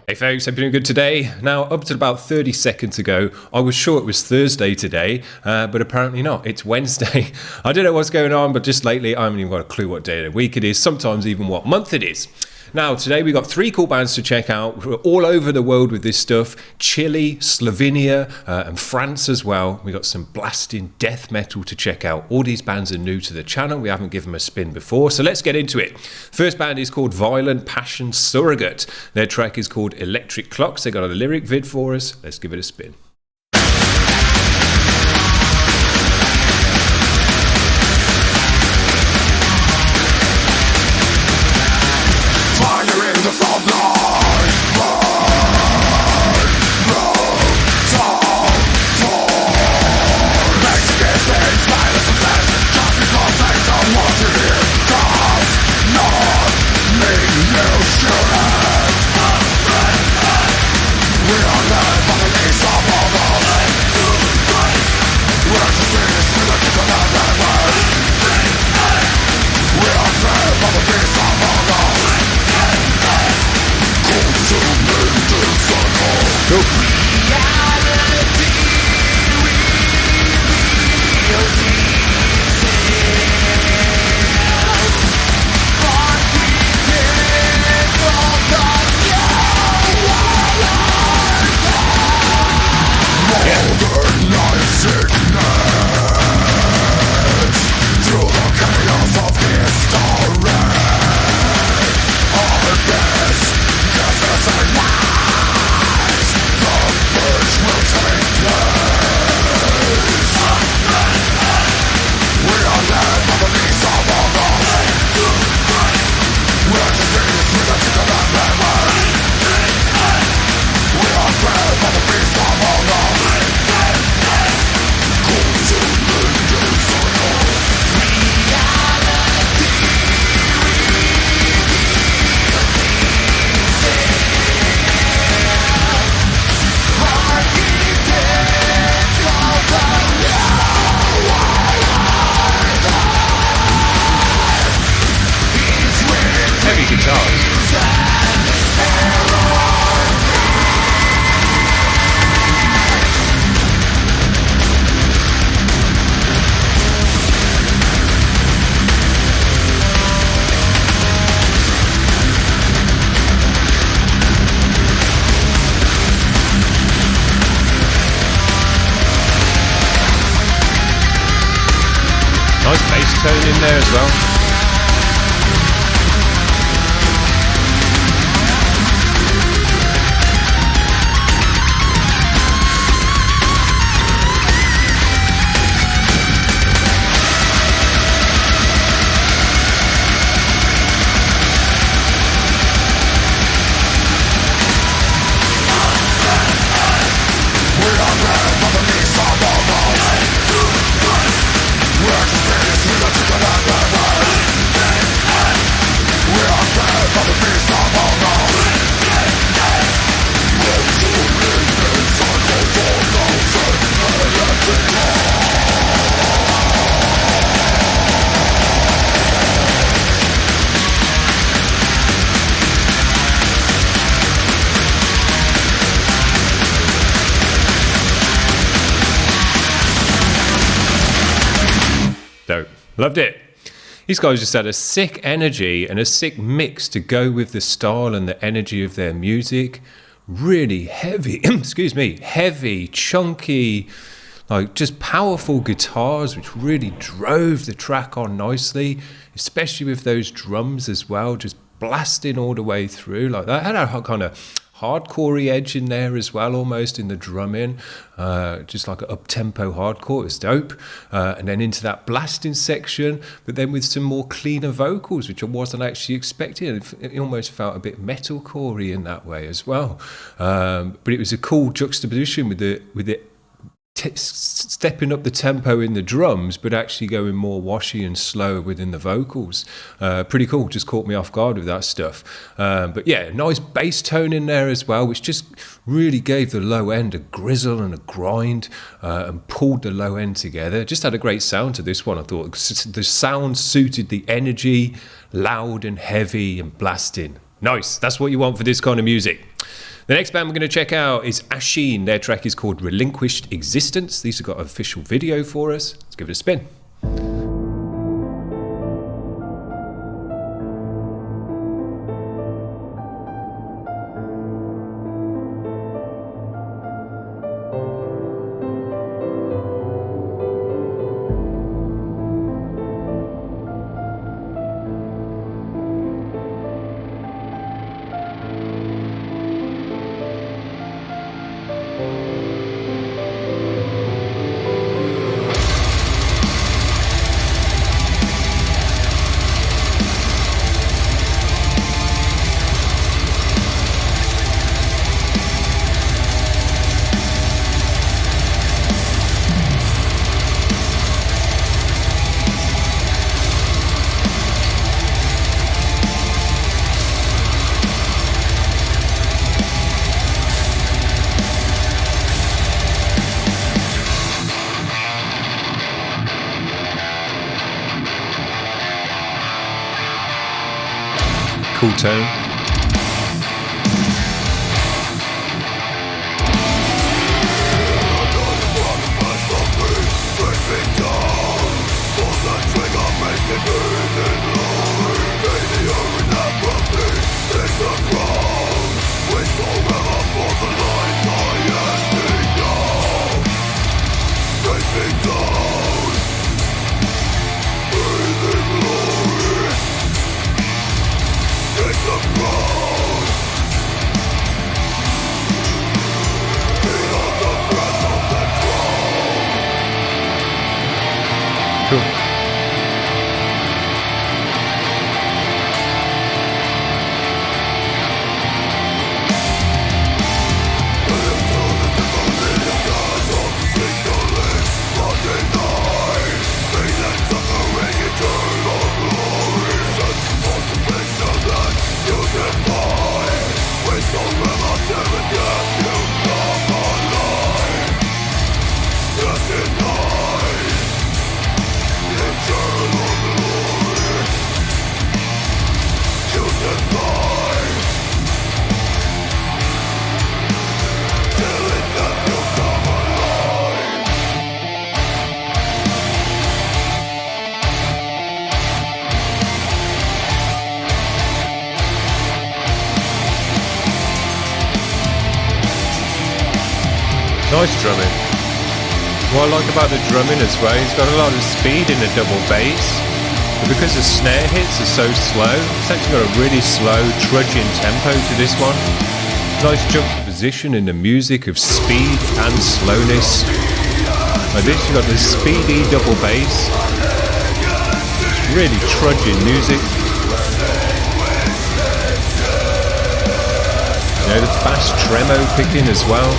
Hey folks, hope you're doing good today. Now, up to about 30 seconds ago, I was sure it was Thursday today, but apparently not. It's Wednesday. I don't know what's going on, but just lately, I haven't even got a clue what day of the week it is, sometimes even what month it is. Now, today we got 3 cool bands to check out. We're all over the world with this stuff. Chile, Slovenia, and France as well. We got some blasting death metal to check out. All these bands are new to the channel. We haven't given them a spin before, so let's get into it. First band is called Violent Passion Surrogate. Their track is called Electric Clocks. They got a lyric vid for us. Let's give it a spin. Nice bass tone in there as well. Dope. Loved it. These guys just had a sick energy and a sick mix to go with the style and the energy of their music. Really heavy, excuse me, heavy, chunky, like just powerful guitars, which really drove the track on nicely, especially with those drums as well, just blasting all the way through like that. Had a kind of hardcore edge in there as well, almost in the drumming, just like an up-tempo hardcore. It's dope. And then into that blasting section, but then with some more cleaner vocals, which I wasn't actually expecting. It almost felt a bit metalcore-y in that way as well. But it was a cool juxtaposition with the stepping up the tempo in the drums, but actually going more washy and slower within the vocals. Pretty cool. Just caught me off guard with that stuff. But yeah, nice bass tone in there as well, which just really gave the low end a grizzle and a grind, and pulled the low end together. Just had a great sound to this one, I thought. The sound suited the energy, loud and heavy and blasting. Nice. That's what you want for this kind of music. The next band we're going to check out is Ashine. Their track is called Relinquished Existence. These have got an official video for us. Let's give it a spin. Cool tone. Cool. Nice drumming. What I like about the drumming as well, he's got a lot of speed in the double bass, but because the snare hits are so slow, it's actually got a really slow, trudging tempo to this one. Nice juxtaposition in the music of speed and slowness. Like this, you've got the speedy double bass. It's really trudging music. You know, the fast tremo picking as well.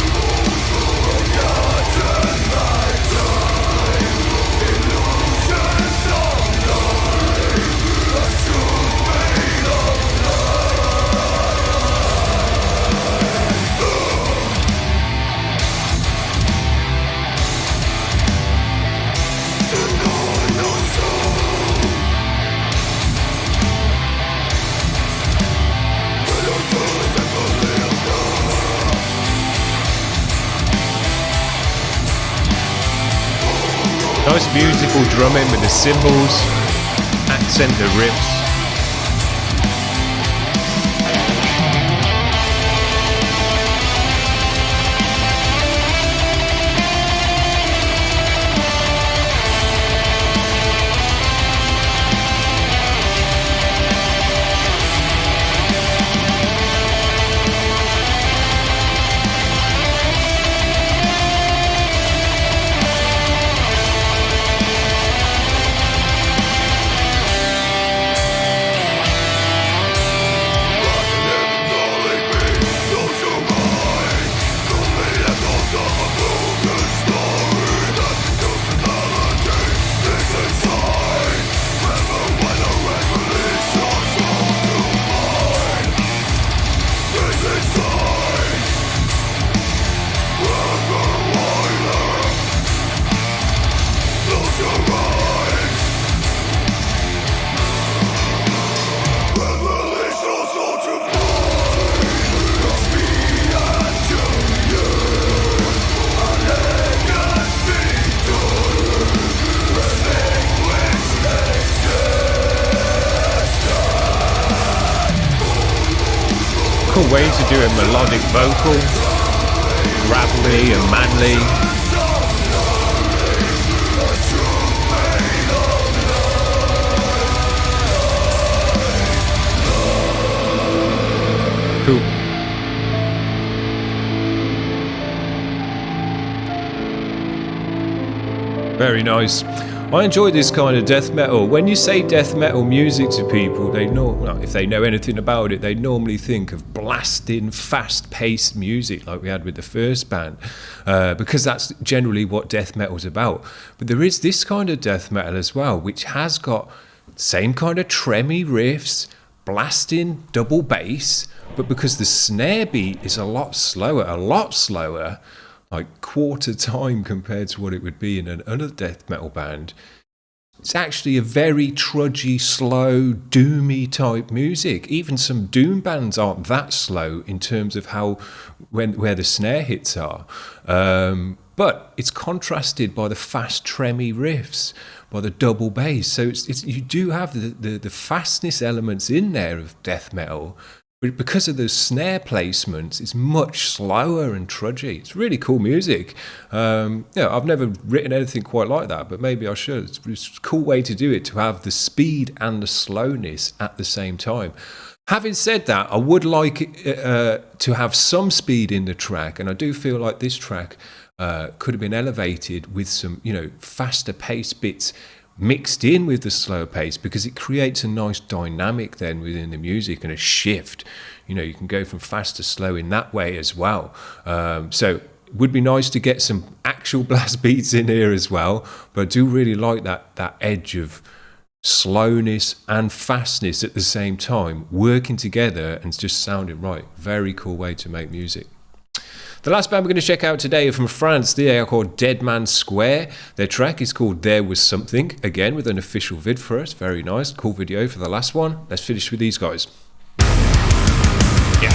Nice musical drumming with the cymbals, accent the riffs. way to do a melodic vocal, gravelly and manly. Cool. Very nice. I enjoy this kind of death metal. When you say death metal music to people, they know, if they know anything about it, they normally think of blasting, fast-paced music like we had with the first band, because that's generally what death metal's about. But there is this kind of death metal as well, which has got same kind of tremmy riffs, blasting double bass, but because the snare beat is a lot slower, like quarter time compared to what it would be in another death metal band, it's actually a very trudgy, slow, doomy type music. Even some doom bands aren't that slow in terms of where the snare hits are. But it's contrasted by the fast tremmy riffs, by the double bass. So you do have the fastness elements in there of death metal, but because of the snare placements, it's much slower and trudgy. It's really cool music. I've never written anything quite like that, but maybe I should. It's a cool way to do it, to have the speed and the slowness at the same time. Having said that, I would like to have some speed in the track, and I do feel like this track could have been elevated with some, faster pace bits mixed in with the slow pace, because it creates a nice dynamic then within the music and a shift. You can go from fast to slow in that way as well. So it would be nice to get some actual blast beats in here as well, but I do really like that edge of slowness and fastness at the same time working together and just sounding right. Very cool way to make music. The last band we're going to check out today are from France. They are called Dead Man Square. Their track is called There Was Something, again with an official vid for us. Very nice, cool video for the last one. Let's finish with these guys. Yeah.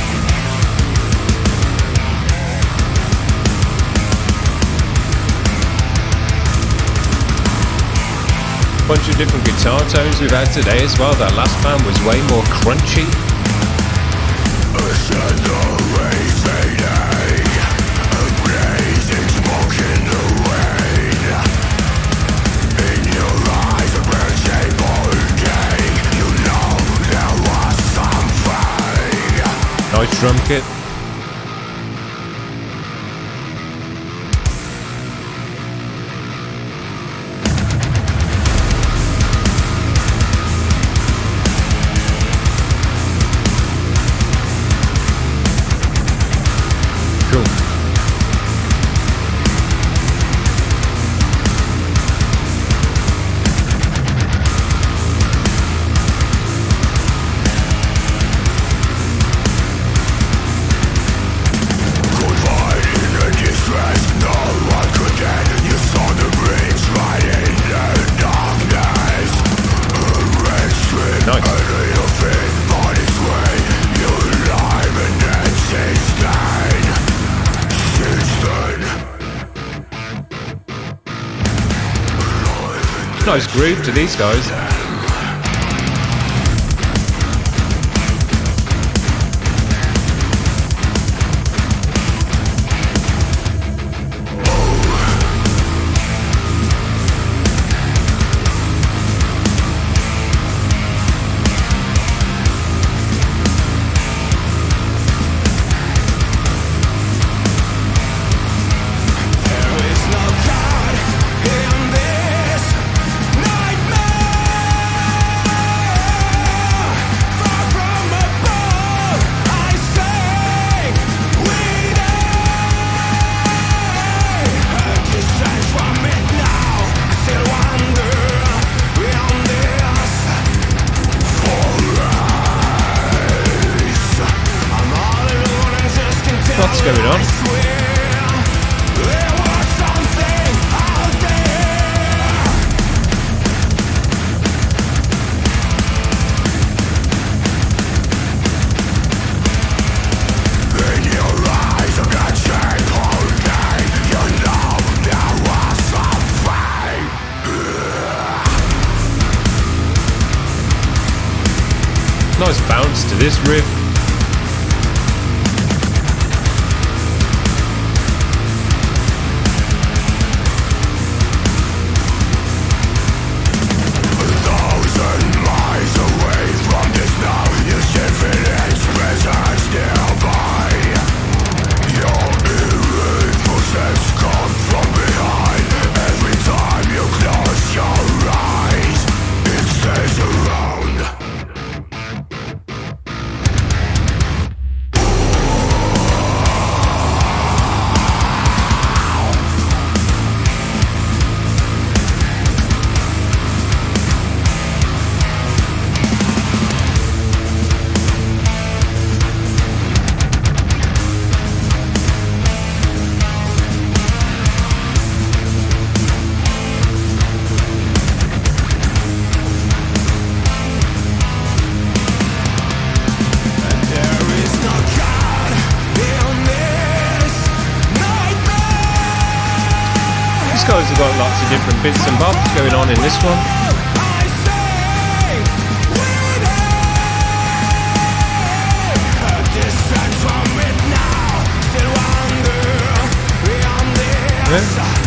Bunch of different guitar tones we've had today as well. That last band was way more crunchy. Nice drum kit. Cool. Nice groove to these guys. What's going on? Nice bounce to this riff. guys have got lots of different bits and bobs going on in this one. Yeah.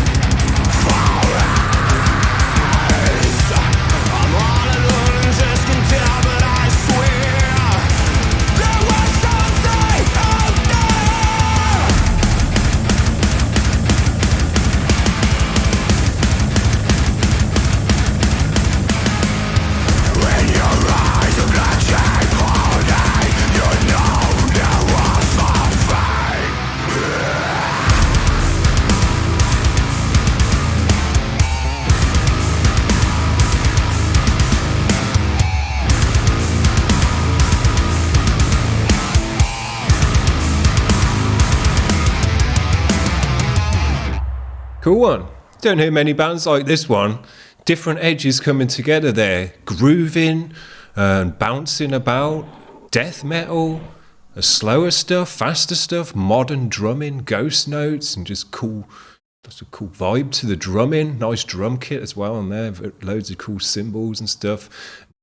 Cool one. Don't hear many bands like this one. Different edges coming together there. Grooving and bouncing about. Death metal. Slower stuff, faster stuff. Modern drumming, ghost notes, and just cool. That's a cool vibe to the drumming. Nice drum kit as well on there. Loads of cool cymbals and stuff.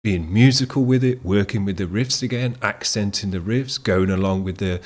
Being musical with it, working with the riffs again, accenting the riffs, going along with the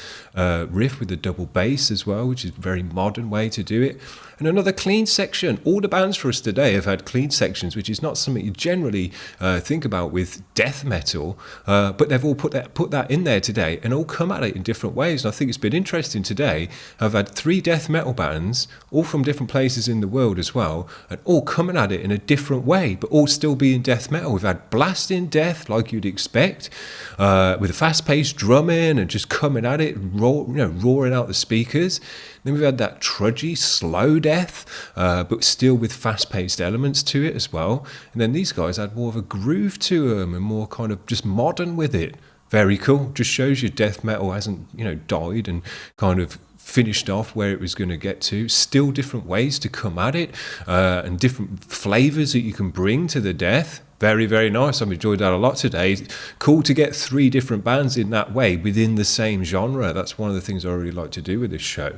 riff with the double bass as well, which is a very modern way to do it. And another clean section. All the bands for us today have had clean sections, which is not something you generally think about with death metal, but they've all put that in there today and all come at it in different ways. And I think it's been interesting today. I've had 3 death metal bands, all from different places in the world as well, and all coming at it in a different way, but all still being death metal. We've had blasting death, like you'd expect, with a fast-paced drumming and just coming at it, roaring out the speakers. Then we've had that trudgy, slow death, but still with fast-paced elements to it as well. And then these guys had more of a groove to them and more kind of just modern with it. Very cool. Just shows you death metal hasn't, died and kind of finished off where it was going to get to. Still different ways to come at it and different flavors that you can bring to the death. Very, very nice. I've enjoyed that a lot today. Cool to get 3 different bands in that way within the same genre. That's one of the things I really like to do with this show.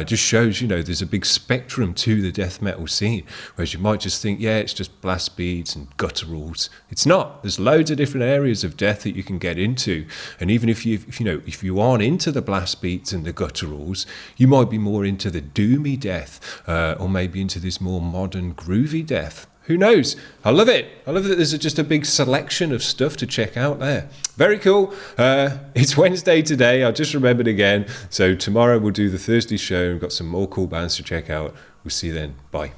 Just shows, there's a big spectrum to the death metal scene, whereas you might just think, it's just blast beats and gutturals. It's not. There's loads of different areas of death that you can get into. And even if you aren't into the blast beats and the gutturals, you might be more into the doomy death, or maybe into this more modern groovy death. Who knows? I love it. I love that there's just a big selection of stuff to check out there. Very cool. It's Wednesday today. I just remembered again. So tomorrow we'll do the Thursday show. We've got some more cool bands to check out. We'll see you then. Bye.